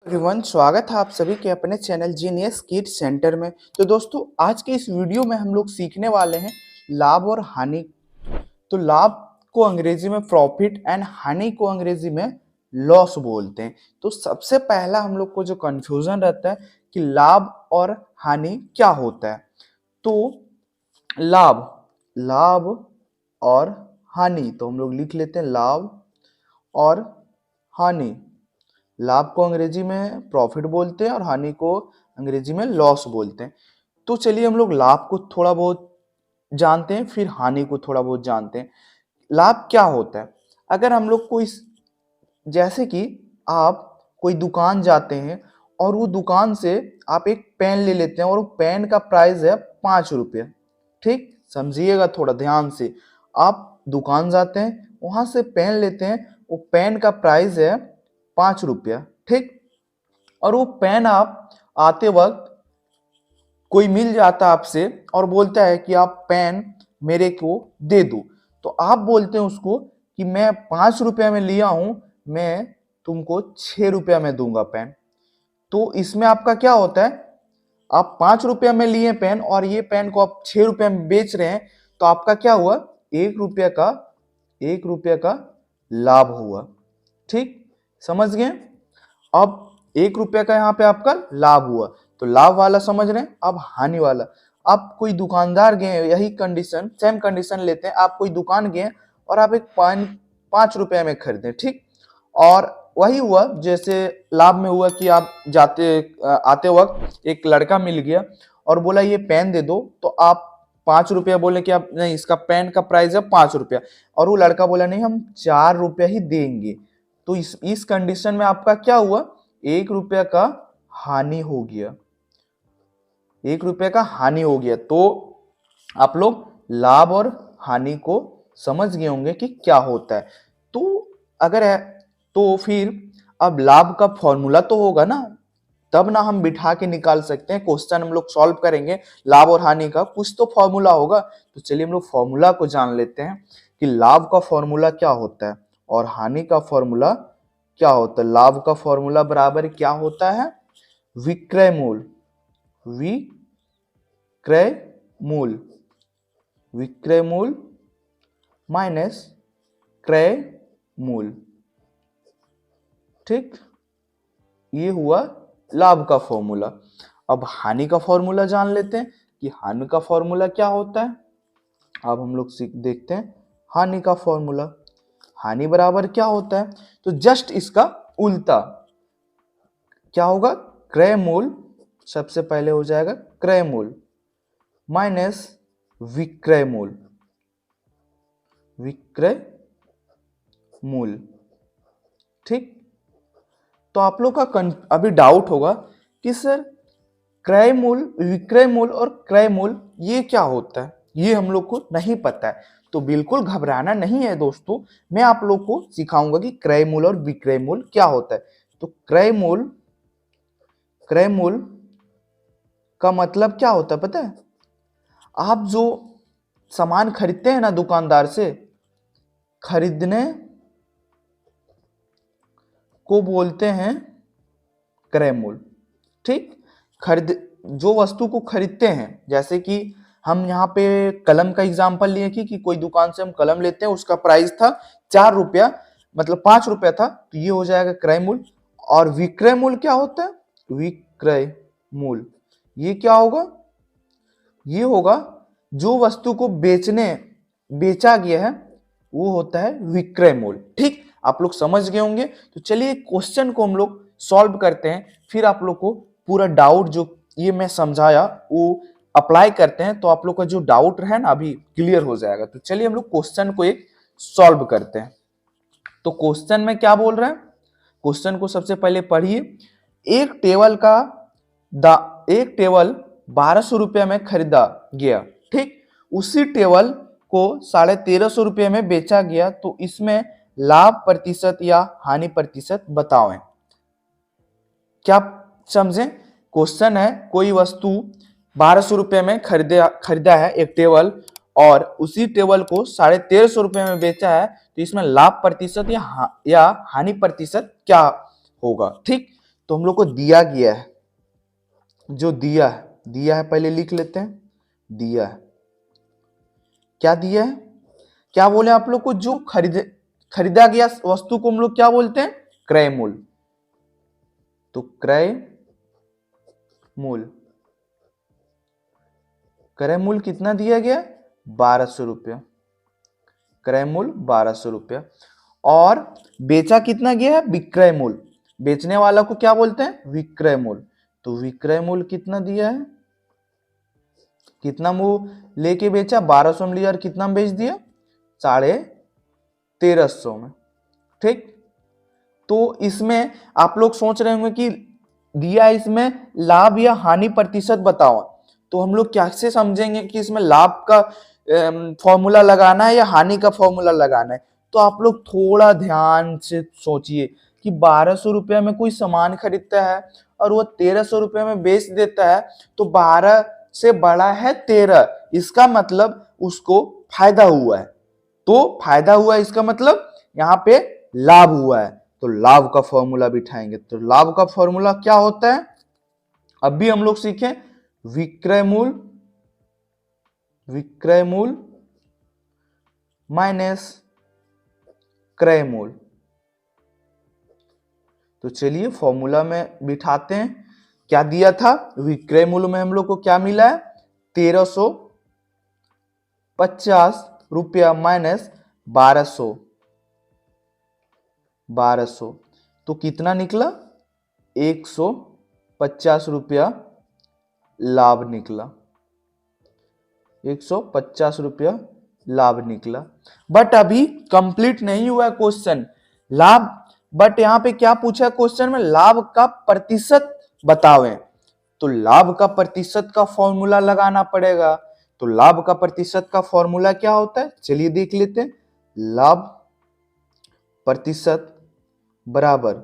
Everyone, स्वागत है आप सभी के अपने चैनल जीनियस किड सेंटर में। तो दोस्तों, आज के इस वीडियो में हम लोग सीखने वाले हैं लाभ और हानि। तो लाभ को अंग्रेजी में प्रॉफिट एंड हानि को अंग्रेजी में लॉस बोलते हैं। तो सबसे पहला हम लोग को जो कंफ्यूजन रहता है कि लाभ और हानि क्या होता है। तो लाभ लाभ और हानि, तो हम लोग लिख लेते हैं लाभ और हानि। लाभ को अंग्रेजी में प्रॉफिट बोलते हैं और हानि को अंग्रेजी में लॉस बोलते हैं। तो चलिए हम लोग लाभ को थोड़ा बहुत जानते हैं, फिर हानि को थोड़ा बहुत जानते हैं। लाभ क्या होता है? अगर हम लोग कोई, जैसे कि आप कोई दुकान जाते हैं और वो दुकान से आप एक पेन ले लेते हैं और वो पेन का प्राइस है 5 रुपये। ठीक, समझिएगा थोड़ा ध्यान से। आप दुकान जाते हैं, वहां से पेन लेते हैं, वो पेन का प्राइस है 5 रुपया। ठीक, और वो पेन आप आते वक्त कोई मिल जाता आपसे और बोलता है कि आप पेन मेरे को दे दो। तो आप बोलते हैं उसको कि मैं 5 रुपया में लिया हूं, मैं तुमको 6 रुपया में दूंगा पेन। तो इसमें आपका क्या होता है? आप 5 रुपया में लिए पेन और ये पेन को आप 6 रुपया में बेच रहे हैं। तो आपका क्या हुआ? 1 रुपया का लाभ हुआ। ठीक, समझ गए? अब 1 रुपया का यहाँ पे आपका लाभ हुआ। तो लाभ वाला समझ रहे हैं। अब हानि वाला, आप कोई दुकानदार गए, यही कंडीशन, सेम कंडीशन लेते हैं। आप कोई दुकान गए और आप एक पेन 5 रुपया में खरीदे। ठीक, और वही हुआ जैसे लाभ में हुआ कि आप आते वक्त एक लड़का मिल गया और बोला ये पेन दे दो। तो आप 5 रुपया बोले कि आप नहीं, इसका पेन का प्राइस है 5 रुपया, और वो लड़का बोला नहीं, हम 4 रुपया ही देंगे। तो इस कंडीशन में आपका क्या हुआ? 1 रुपया का हानि हो गया। 1 रुपया का हानि हो गया। तो आप लोग लाभ और हानि को समझ गए होंगे कि क्या होता है। तो अगर है तो फिर अब लाभ का फॉर्मूला तो होगा ना, तब ना हम बिठा के निकाल सकते हैं। क्वेश्चन हम लोग सॉल्व करेंगे लाभ और हानि का, कुछ तो फॉर्मूला होगा। तो चलिए हम लोग फॉर्मूला को जान लेते हैं कि लाभ का फॉर्मूला क्या होता है और हानि का फॉर्मूला क्या होता है। लाभ का फॉर्मूला बराबर क्या होता है? विक्रय मूल, विक्रय मूल, विक्रय मूल माइनस क्रय मूल। ठीक, ये हुआ लाभ का फॉर्मूला। अब हानि का फॉर्मूला जान लेते हैं कि हानि का फॉर्मूला क्या होता है। अब हम लोग देखते हैं हानि का फॉर्मूला। हानि बराबर क्या होता है? तो जस्ट इसका उल्टा क्या होगा? क्रय मूल, सबसे पहले हो जाएगा क्रय मूल माइनस विक्रय मूल, विक्रय मूल। ठीक, तो आप लोग का अभी डाउट होगा कि सर क्रय मूल, विक्रय मूल और क्रय मूल ये क्या होता है, ये हम लोग को नहीं पता है। तो बिल्कुल घबराना नहीं है दोस्तों, मैं आप लोग को सिखाऊंगा कि क्रय मूल और विक्रय मूल क्या होता है। तो क्रय मूल, क्रय मूल का मतलब क्या होता है पता है? आप जो सामान खरीदते हैं ना दुकानदार से, खरीदने को बोलते हैं क्रय मूल। ठीक, जो वस्तु को खरीदते हैं, जैसे कि हम यहाँ पे कलम का एग्जांपल लिए कि कोई दुकान से हम कलम लेते हैं, उसका प्राइस था 4 रुपया, मतलब 5 रुपया था, तो ये हो जाएगा क्रय मूल। और विक्रय मूल क्या होता है? विक्रय मूल ये क्या होगा? ये होगा जो वस्तु को बेचा गया है, वो होता है विक्रय मूल। ठीक, आप लोग समझ गए होंगे। तो चलिए क्वेश्चन को हम लोग सॉल्व करते हैं, फिर आप लोग को पूरा डाउट जो ये मैं समझाया वो अप्लाई करते हैं, तो आप लोग का जो डाउट है ना अभी क्लियर हो जाएगा। तो चलिए हम लोग क्वेश्चन को एक सॉल्व करते हैं। तो क्वेश्चन में क्या बोल रहे हैं? क्वेश्चन को सबसे पहले पढ़िए। एक टेबल 1200 में खरीदा गया। ठीक, उसी टेबल को 1350 रुपये में बेचा गया। तो इसमें लाभ प्रतिशत या हानि प्रतिशत बताओ। क्या समझे? क्वेश्चन है कोई वस्तु 1200 रुपये में खरीदा है एक टेबल, और उसी टेबल को 1350 रुपये में बेचा है। तो इसमें लाभ प्रतिशत या हानि प्रतिशत क्या होगा? ठीक, तो हम लोग को दिया गया है, जो दिया है पहले लिख लेते हैं। दिया है, क्या दिया है, क्या बोले आप लोग को, जो खरीदा गया वस्तु को हम लोग क्या बोलते हैं, क्रय मूल्य। तो क्रय मूल्य कितना दिया गया, 1200 रुपया। क्रय मूल्य 1200 रुपया। और बेचा कितना गया है, विक्रय मूल्य। बेचने वाला को क्या बोलते हैं, विक्रय मूल्य। तो विक्रय मूल्य कितना दिया है, कितना मूल्य लेके बेचा, 1200 में लिया और कितना में बेच दिया, 1350 में। ठीक, तो इसमें आप लोग सोच रहे होंगे कि दिया इसमें लाभ या हानि प्रतिशत बताओ। तो हम लोग कैसे समझेंगे कि इसमें लाभ का फॉर्मूला लगाना है या हानि का फॉर्मूला लगाना है। तो आप लोग थोड़ा ध्यान से सोचिए कि 1200 रुपया में कोई सामान खरीदता है और वो 1300 रुपये में बेच देता है, तो 12 से बड़ा है 13, इसका मतलब उसको फायदा हुआ है। तो फायदा हुआ है इसका मतलब यहाँ पे लाभ हुआ है। तो लाभ का फॉर्मूला बिठाएंगे। तो लाभ का फॉर्मूला क्या होता है, अब भी हम लोग सीखें, विक्रय मूल्य माइनस क्रय मूल्य। तो चलिए फॉर्मूला में बिठाते हैं। क्या दिया था, विक्रय मूल्य में हम लोग को क्या मिला है, 1350 रुपया माइनस 1200, तो कितना निकला, 150 रुपया लाभ निकला। 150 रुपया लाभ निकला। बट अभी कंप्लीट नहीं हुआ क्वेश्चन, लाभ, बट यहां पे क्या पूछा क्वेश्चन में, लाभ का प्रतिशत बतावें। तो लाभ का प्रतिशत का फॉर्मूला लगाना पड़ेगा। तो लाभ का प्रतिशत का फॉर्मूला क्या होता है, चलिए देख लेते हैं। लाभ प्रतिशत बराबर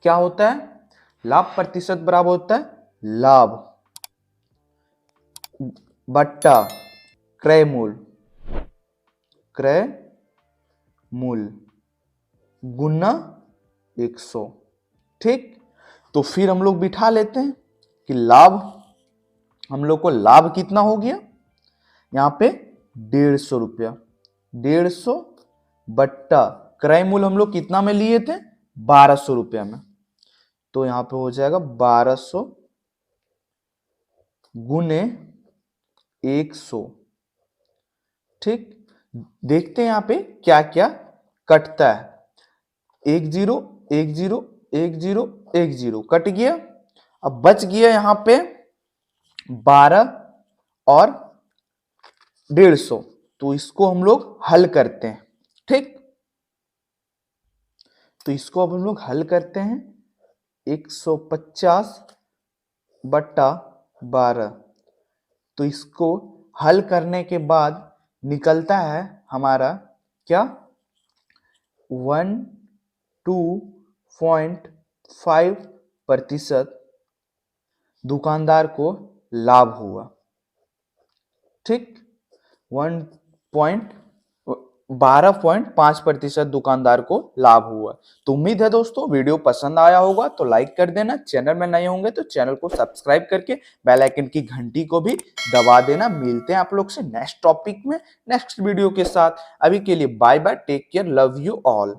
क्या होता है, लाभ प्रतिशत बराबर होता है लाभ बट्टा क्रय मूल्य गुना 100। ठीक, तो फिर हम लोग बिठा लेते हैं कि लाभ, हम लोग को लाभ कितना हो गया, यहां पे 150 रुपया, 150 बट्टा क्रय मूल्य हम लोग कितना में लिए थे, 1200 रुपया में। तो यहां पे हो जाएगा 1200 गुने 100। ठीक, देखते हैं यहां पे क्या क्या कटता है। 1 0 1 0 1 0 1 0 कट गया। अब बच गया यहां पे 12 और 150। तो इसको हम लोग हल करते हैं। ठीक, तो इसको अब हम लोग हल करते हैं। 150 बट्टा 12, तो इसको हल करने के बाद निकलता है हमारा क्या, 12.5% दुकानदार को लाभ हुआ। ठीक, 12.5% दुकानदार को लाभ हुआ। तो उम्मीद है दोस्तों वीडियो पसंद आया होगा, तो लाइक कर देना। चैनल में नए होंगे तो चैनल को सब्सक्राइब करके बेल आइकन की घंटी को भी दबा देना। मिलते हैं आप लोग से नेक्स्ट टॉपिक में, नेक्स्ट वीडियो के साथ। अभी के लिए bye bye, take care, love you all.